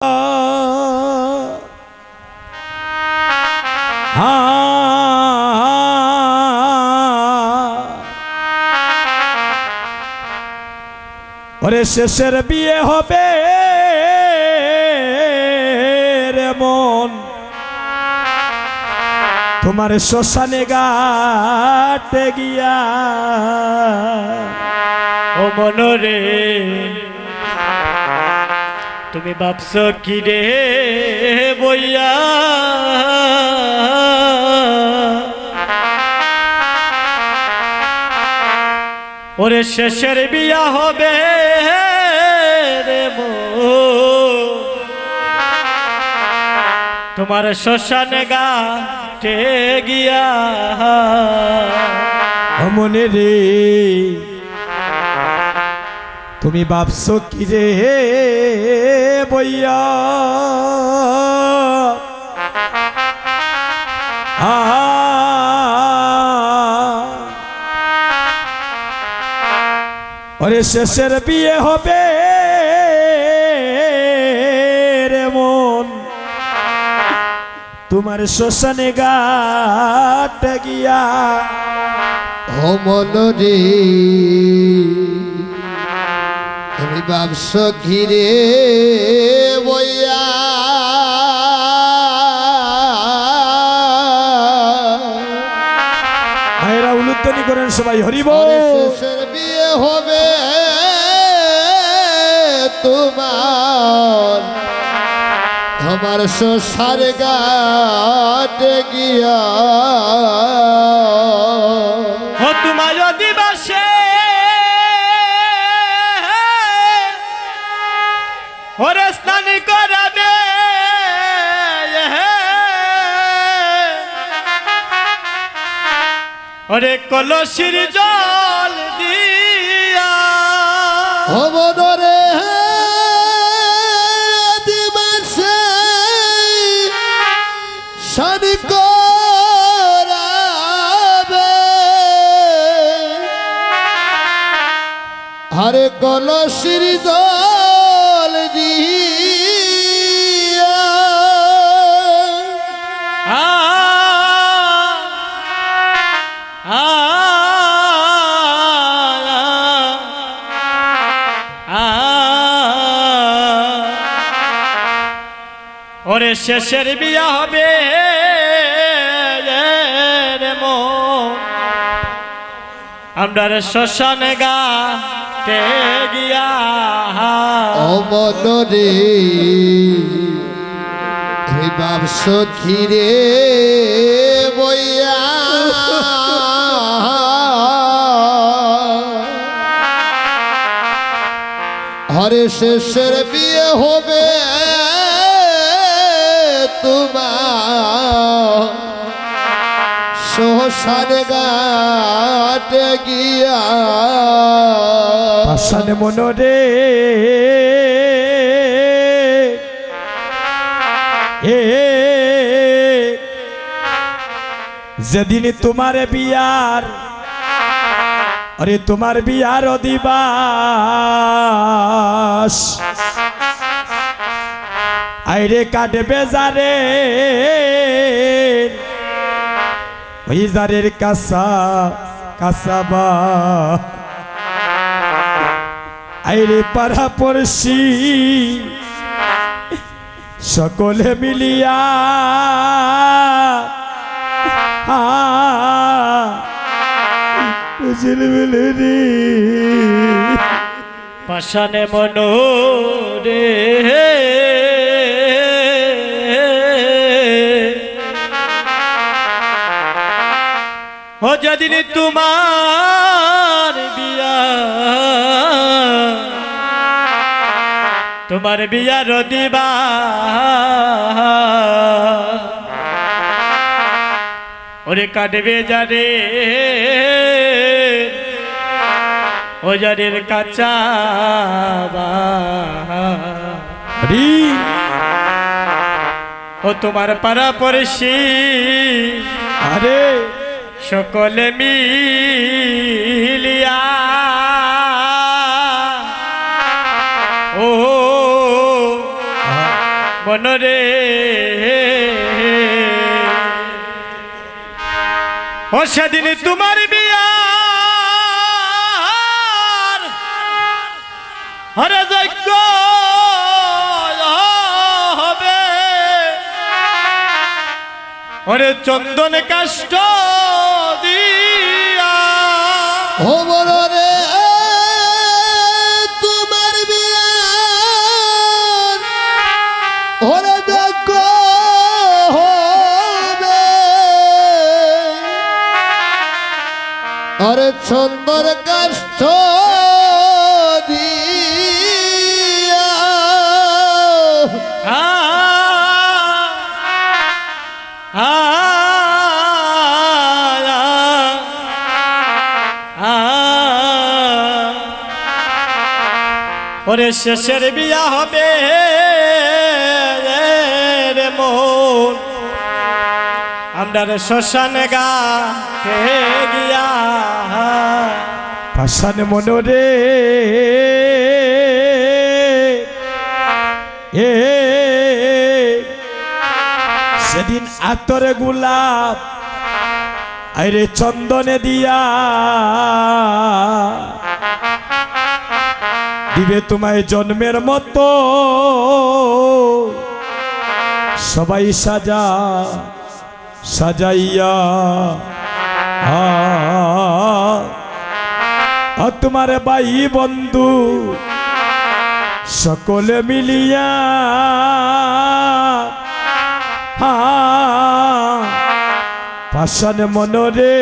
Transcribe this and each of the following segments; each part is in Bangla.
ওরে শেষের বিয়ে হবে রে মন, তোমার শ্মশানে ঘাটে গিয়া। ও মনরে তুমি ভাবছো কি রে বইয়া, ওরে শেষের বিয়া হবে রে মন, তোমার শ্মশানে ঘাটে গিয়া। মনে রে তুমি ভাবছো কি রে বইয়া, ওরে শেষের বিয়ে হবে রে মন, তোমার শ্মশানে ঘাটে গিয়া। ও মনরে তুমি ভাবছো কি রে বইয়া, ভাইরা উলুধ্বনি করেন সবাই হরিব। শেষের বিয়ে হবে তোমার, তোমার শ্মশান ঘাটে গিয়া। ও তোমার দিবসে ওরে স্নান করাবে, ওরে কলসির জল দিয়া। ও মনরে দিবসে স্নান করাবে, আরে কলসির জল দিয়া। ওরে শেষের বিয়া হবে রে মন, আমরা শ্মশান ঘাটে গিয়া। ও মনরে তুমি ভাবছো কি রে বইয়া, হরে শেষের বিয়ে হবে তোমার শ্মশান ঘাটে গিয়া। পাশানে মনরে যেদিন তোমার বিয়ার, আরে তোমার বিয়ার দিবাস আইরে কাটবে যারে ওই যারের কাঁচা কাঁচাবা, আইরে পাড়া পড়শি সকলে মিলিয়া পাশানে মনরে ও যেদিন তোমার বিয়া, তোমার বিয়ার দিবা, ওরে কাটবে যারে ও যারের কাঁচা ও তোমার পাড়া পড়শি আরে সকলে মিলিয়া। ও মনরে ও সেদিন তোমার বিয়া হরে যজ্ঞ হবে ওরে চন্দন কাষ্ঠ দিয়া ও মনরে তোমার বিয়ার ওরে দেখো হবে আরে চন্দন কাষ্ঠ দিয়া ওরে শেষের বিয়া হবে রে মন আমরা রে শ্মশান গাতে গিয়া পাশান মনরে এ সেদিন আতরে গোলাপ আরে চন্দনে দিয়া দিবে তোমায় জন্মের মতো সবাই সাজাইয়া তোমার ভাই বন্ধু সকলে মিলিয়া পাশান মনরে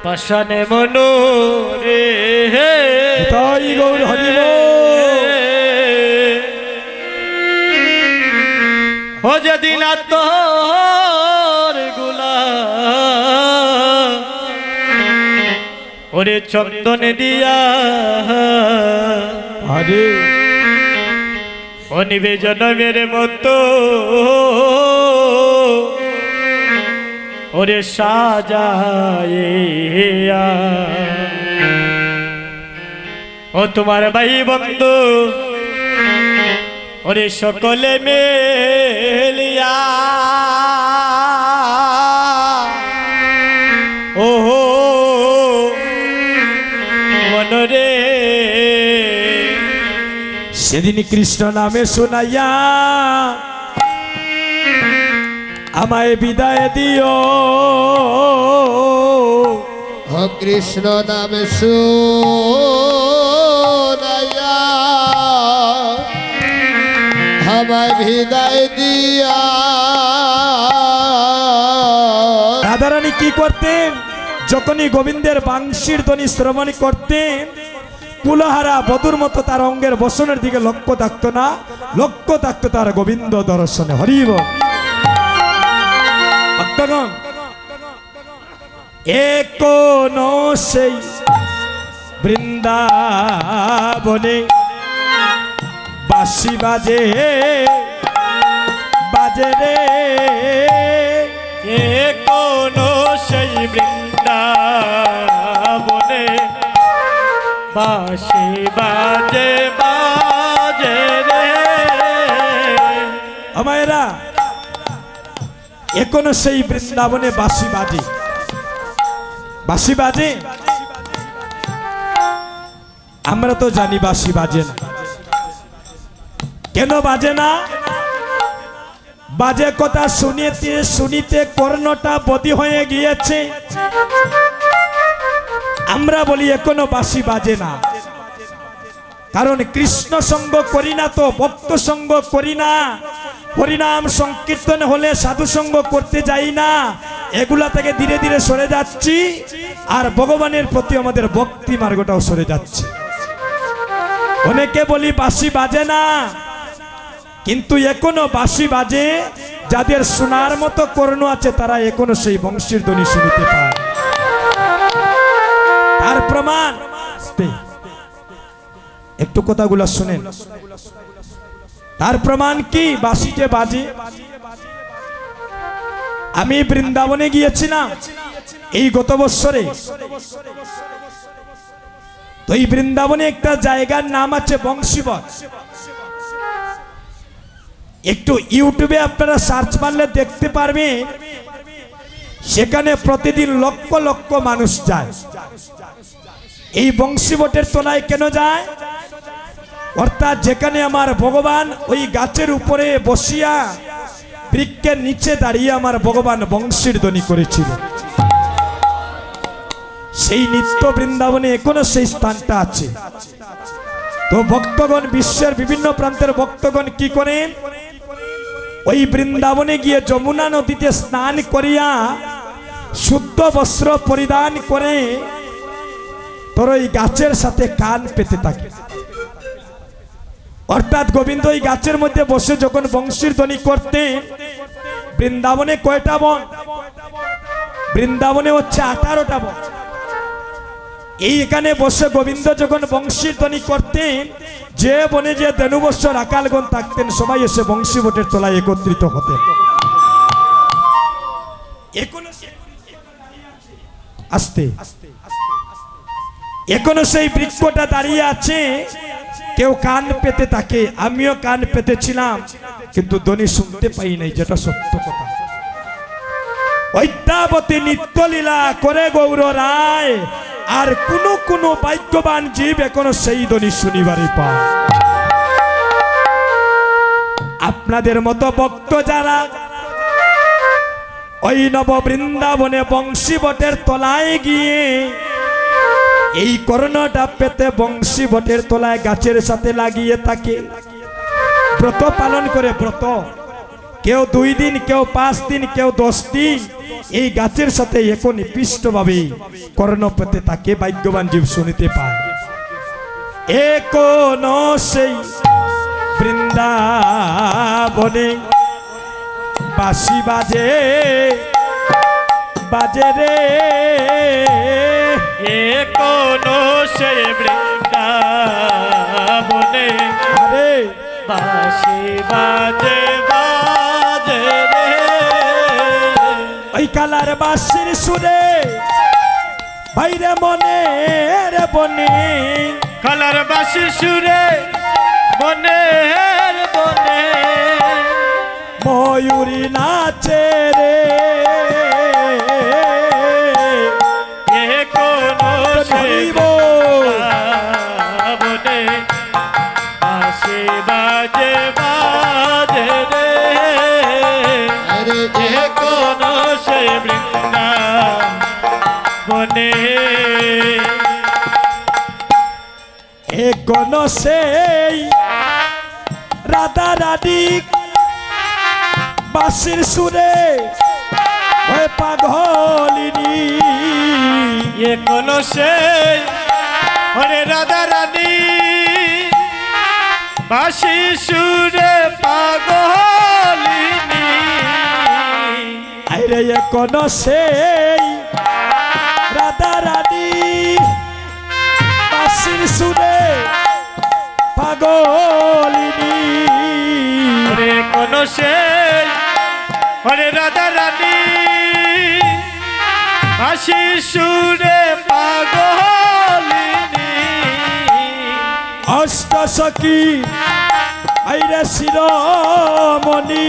পাশানে মনরে তাই গৌর হরিব ও যেদিন তোর গুলা ওরে চন্দনে দিয়া আরে ও নিবে জনমের মতো ওরে সাজাইয়া ও তোমার ভাই বন্ধু ওরে সকলে মেলিয়া ও মনরে সেদিন কৃষ্ণ নামে শোনাইয়া আমায় বিদায় দিও কৃষ্ণ নামে শুনাইয়া আমায় বিদায় দিয়া রাধারানী কি করতেন যখনই গোবিন্দের বাংশির ধ্বনি শ্রবণ করতেন কুলহারা বধুর মতো তার অঙ্গের বসনের দিকে লক্ষ্য থাকতো না, লক্ষ্য থাকতো তার গোবিন্দ দর্শনে। হরিব ভক্তগণ, এখনো সেই বৃন্দাবনে বাঁশি বাজে বাজে রে, এখনো সেই বৃন্দাবনে বাঁশি বাজে বাজে রে। আমায়রা এখনো সেই বৃন্দাবনে বাঁশি বাজে, বাঁশি বাজে। আমরা তো জানি বাঁশি বাজে না, কেন বাজে না? বাজে কথা শুনিতে শুনিতে কর্ণটা বদি হয়ে গিয়েছে। আমরা বলি এখনো বাঁশি বাজে না, কারণ কৃষ্ণ সঙ্গ করি না, তো ভক্ত সঙ্গ করি না, হরিনাম সংকীর্তন হলে সাধু সঙ্গ করতে যাই না, এগুলা থেকে ধীরে ধীরে সরে যাচ্ছি, আর ভগবানের প্রতি আমাদের ভক্তি মার্গটাও সরে যাচ্ছে। অনেকে বলি বাঁশি বাজে না, কিন্তু এখনো বাঁশি বাজে। যাদের শোনার মতো কর্ণ আছে তারা এখনো সেই বংশীর ধ্বনি শুনতে পায়। তার প্রমাণ, একটু কথাগুলো শুনেন, তার প্রমাণ কি? বাঁশি যে বাজে। আমি বৃন্দাবনে গিয়েছিলাম এই গত বৎসরে, তো এই বৃন্দাবনে একটা জায়গার নাম আছে বংশীবট। একটু ইউটিউবে আপনারা সার্চ মারলে দেখতে পারবেন, সেখানে প্রতিদিন লক্ষ লক্ষ মানুষ যায়। এই বংশীবটের তলায় কেন যায়? অর্থাৎ যেখানে আমার ভগবান ওই গাছের উপরে বসিয়া বৃক্ষের নিচে দাঁড়িয়ে আমার ভগবান বংশীর ধ্বনি করেছিল, সেই নিত্য বৃন্দাবনে এখনো সেই স্থানটা আছে। তো ভক্তগণ, বিশ্বের বিভিন্ন প্রান্তের ভক্তগণ কি করেন? ওই বৃন্দাবনে গিয়ে যমুনা নদীতে স্নান করিয়া শুদ্ধ বস্ত্র পরিধান করে তোর ওই গাছের সাথে কান পেতে থাকে। অর্থাৎ গোবিন্দ ওই গাছের মধ্যে বসে যখন বংশীর ধ্বনি করতেন, বৃন্দাবনে কয়টা বন? বৃন্দাবনে হচ্ছে 18টা বন। এইখানে বসে গোবিন্দ যখন বংশীর ধ্বনি করতেন, যে বনে যে ধনুবৎস রাখালগণ থাকতেন সবাই এসে বংশীবটের তলায় একত্রিত হতেন। আস্তে এখনো সেই বৃক্ষটা দাঁড়িয়ে আছে, কেউ কান পেতে থাকে, আমিও কান পেতেছিলাম, কিন্তু ধ্বনি শুনতে পাই নাই, যেটা সত্য কথা। ঐত্যাবতী নিত্যলীলা করে গৌর রায়, আর কোন ভাগ্যবান জীব এখনো সেই ধ্বনি শুনিবারই পায়। আপনাদের মতো ভক্ত যারা ওই নব বৃন্দাবনে বংশীবটের তলায় গিয়ে এই কর্ণটা পেতে বংশীবটের তলায় গাছের সাথে লাগিয়ে থাকে, ব্রত পালন করে, ব্রত কেউ 2 দিন, কেউ 5 দিন, কেউ 10 দিন এই গাছের সাথে এখন নিপিষ্টভাবে কর্ণ পেতে থাকে, ভাগ্যবান জীব শুনিতে পায়। এখনো সেই বৃন্দাবনে বাঁশি বাজে বাজে রে, এখনো সেই বৃন্দাবনে আরে বাঁশি বাজে বাজে রে। ওই কালার বাঁশির সুরে বাইরে মনে রে বনে, কালার বাঁশি সুরে বনের বনে ময়ূরী নাচে রে, এখনো সেই বৃন্দাবনে বাঁশি বাজে বাজে রে। আরে এখনো সেই বৃন্দাবনে এখনো সেই রাধা রানী বাঁশির সুরে হয়ে পাগলিনী, এখনো সেই হরে রাধা রানী বাঁশি সুরে পাগলিনী। আরে এখনো সেই রাধা রানী বাঁশির সুরে পাগলিনী, হরে কোন সেই হরে রাধা রানী বাঁশি সুরে পাগলিনী। অষ্ট সখী আইরে শিরোমণি,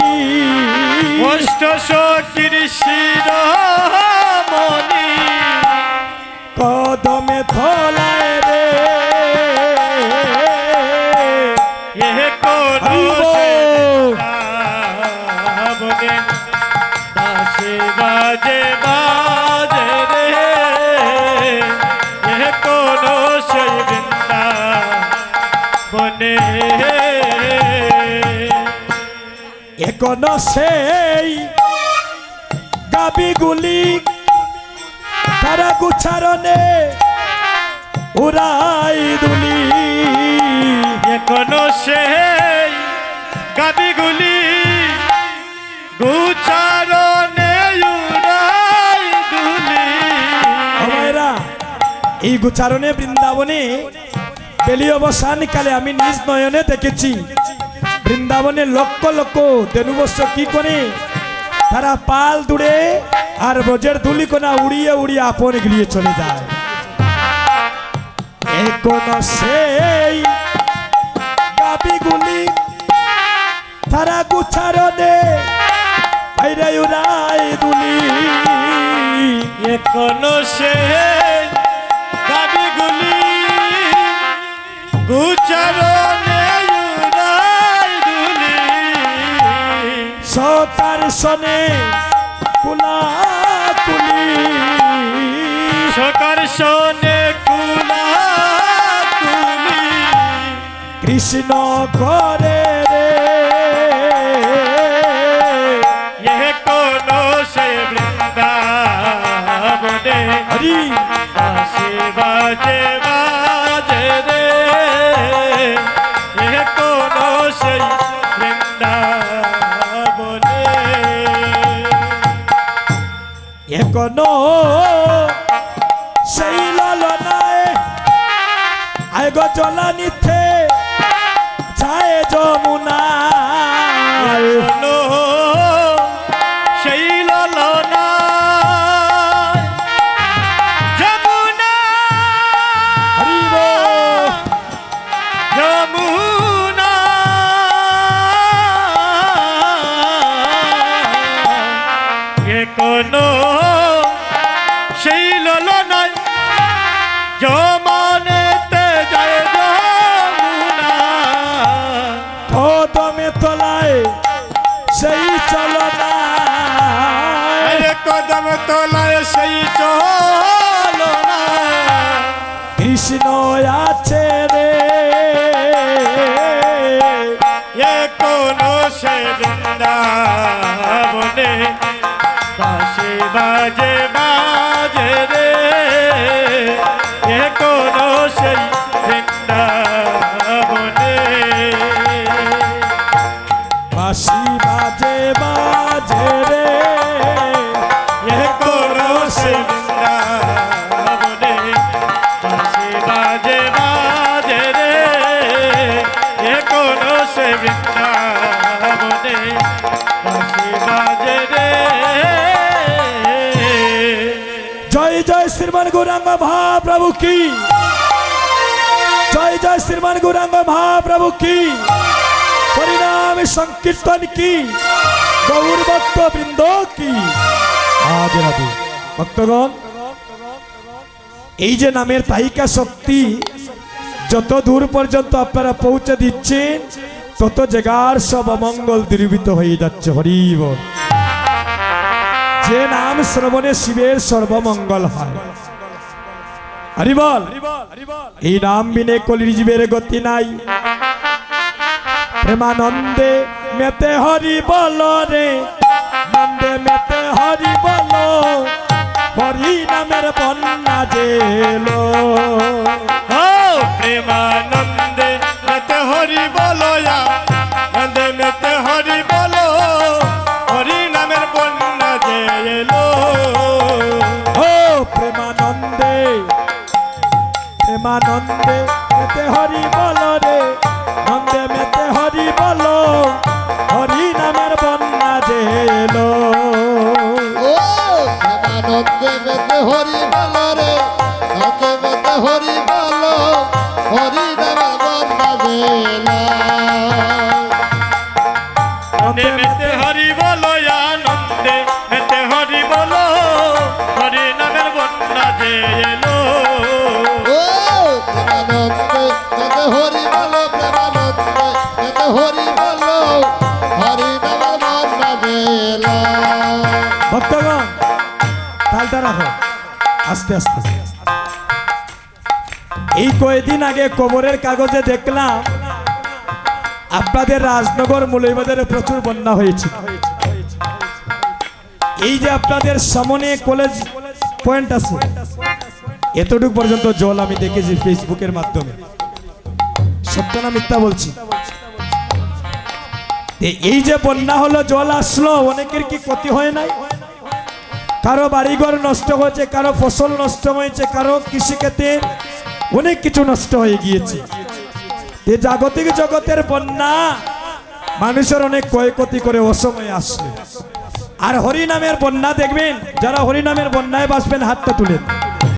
অষ্ট সখীর শিরোমণি কদমে থলায় রে, এখনো সেই বৃন্দাবনে বাঁশি বাজে বাজে রে, এখনো সেই বৃন্দাবনে এখনো সেই গাবিগুলি তারা গুছারণে উড়াই দুলি, এখনো সেই গাবিগুলি গুচারণে উড়াই দুলি। আমায়রা এই গুচারণে বৃন্দাবনে বেলি অবসান কালে আমি নিজ নয়নে দেখেছি, বৃন্দাবনে লক্ষ লক্ষ ধনুবৎস কি করে তারা পাল দূরে আর ব্রজের ধুলিকণা উড়িয়ে উড়িয়ে আপন গিয়ে চলে যায়। এখনো সেই গাবিগুলি সারা গুছারনে আইরে উড়াই দুলি এখনো সে দাবিগুলি গুচারণে উড়াই দুলি সতার সনে কুলা কুলি সকার শোনে কুলা কুলি কৃষ্ণ করে রে কোন সে বৃন্দাবনে হরি বাঁশি বাজে বাজে রে কোন সেই বৃন্দাবনে এখনো সেই লালনায় আয় গো জলানিতে যায় যমুনা এখনো সেই ললনা যমুনা হরি বল। যমুনা এখনো সেই ললনায় জমানেতে যায় যমুনা কদমে তলায় সেই চলনা আরে কদম তলায় সেই চলনা কৃষ্ণ আছে রে কোন সে বৃন্দাবনে বাঁশি বাজে বাজে রে কোন সেই বৃন্দাবনে বাঁশি বাজে বাজে রে কোন সে বৃন্দাবনে বাঁশি বাজে বাজে রে কোন সে বৃন্দাবনে বাঁশি বাজে রে জয় জয় শ্রীমান গৌরাঙ্গ মহাপ্রভু কি জয় জয় শ্রীমান গৌরাঙ্গ মহাপ্রভু কি হরিনাম সংকীর্তন কি গৌর ভক্ত বৃন্দ কি রাধে রাধে ভক্তগণ এই যে নামের তাহিকা শক্তি যত দূর পর্যন্ত আপনারা পৌঁছে দিচ্ছেন তত জায়গার সব অমঙ্গল দূরীভূত হয়ে যাচ্ছে হরি বল। যে নাম শ্রবণে শিবের সর্বমঙ্গল হয় হরি বল। এই নাম বিনে কলির জীবের গতি নাই প্রেমানন্দে মেতে হরি বল রে নন্দে মেতে হরি বল হরি নামের বন্যা জেলো ও প্রেমানন্দে মেতে হরি বলয়া নন্দে মেতে হরি বলো হরি নামের বন্যা যে এলো ও প্রেমানন্দে প্রেমানন্দে মেতে হরি বল রে নন্দে মেতে হরি বল হরি নামের বন্যা জেলো ও আনন্দে মেতে হরি বলো রে নন্দে মেতে হরি বলো হরি নামের বন্যা জেলা নন্দে মেতে হরি বলয়া নন্দে মেতে হরি বলো হরি নামের বন্যা যে এলো ও প্রেমানন্দে মেতে হরি বলো প্রেমানন্দে মেতে হরি বলো হরি নামের বন্যা জেলা ভক্তগণ তালটা রাখো আস্তে আস্তে। এই কয়েকদিন আগে খবরের কাগজে দেখলাম আপনাদের রাজনগর মৌলভীবাজারে প্রচুর বন্যা হয়েছে। এই যে আপনাদের সামনে কলেজ পয়েন্ট আছে এতটুকু পর্যন্ত জল আমি দেখেছি ফেসবুকের মাধ্যমে, সত্য না মিথ্যা বলছি? এই যে বন্যা হলো জল আসলো অনেকের কি ক্ষতি হয় নাই? কারো বাড়িঘর নষ্ট হয়েছে, কারো ফসল নষ্ট হয়েছে, কারো কৃষিক্ষেত্রে অনেক কিছু নষ্ট হয়ে গিয়েছে। এই জাগতিক জগতের বন্যা মানুষের অনেক ক্ষয়ক্ষতি করে অসময়ে আসলে। আর হরিনামের বন্যা দেখবেন, যারা হরিনামের বন্যায় বাঁচবেন হাতটা তুলেন।